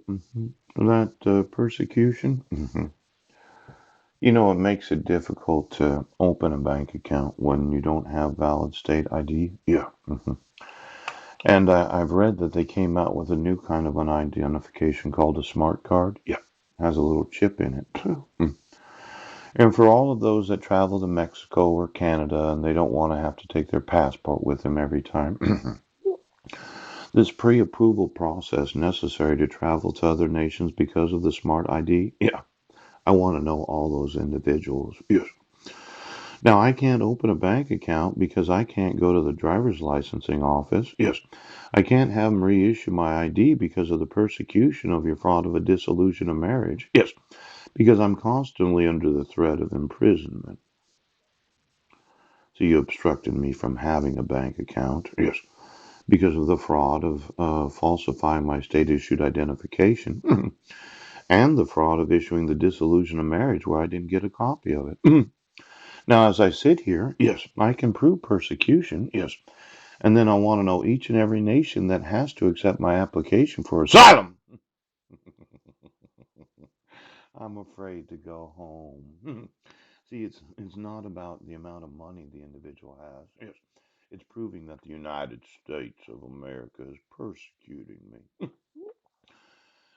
hmm That persecution, it makes it difficult to open a bank account when you don't have valid state ID. Yeah. And I've read that they came out with a new kind of an identification called a smart card. Yeah. Has a little chip in it. And for all of those that travel to Mexico or Canada and they don't want to have to take their passport with them every time, this pre-approval process necessary to travel to other nations because of the smart ID, yeah, I want to know all those individuals. Yes. Now, I can't open a bank account because I can't go to the driver's licensing office. Yes. I can't have them reissue my ID because of the persecution of your fraud of a dissolution of marriage. Yes. Because I'm constantly under the threat of imprisonment. So you obstructed me from having a bank account. Yes. Because of the fraud of falsifying my state issued identification and the fraud of issuing the dissolution of marriage where I didn't get a copy of it. Now, as I sit here, yes, I can prove persecution, yes, and then I want to know each and every nation that has to accept my application for asylum. I'm afraid to go home. See, it's not about the amount of money the individual has. Yes, it's proving that the United States of America is persecuting me.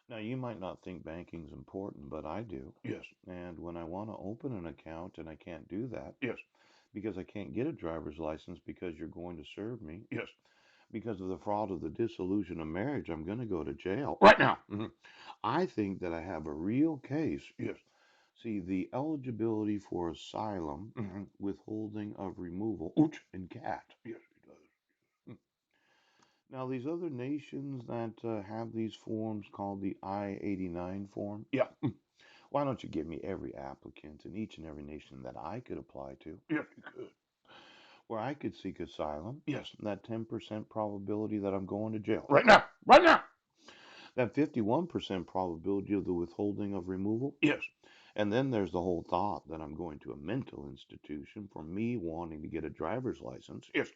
Now, you might not think banking's important, but I do. Yes. And when I want to open an account and I can't do that, yes, because I can't get a driver's license because you're going to serve me, yes, because of the fraud of the dissolution of marriage, I'm going to go to jail right now. I think that I have a real case, yes. See, the eligibility for asylum, withholding of removal, ouch, and cat, yes, it does. Now, these other nations that have these forms called the I-89 form, yeah, why don't you give me every applicant in each and every nation that I could apply to? Yes, you could. Where I could seek asylum, yes, that 10% probability that I'm going to jail right now, right now. That 51% probability of the withholding of removal, yes. And then there's the whole thought that I'm going to a mental institution for me wanting to get a driver's license, yes,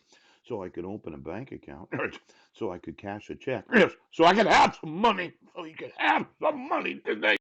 so I could open a bank account, yes, so I could cash a check, yes, so I could have some money, so you could have some money today.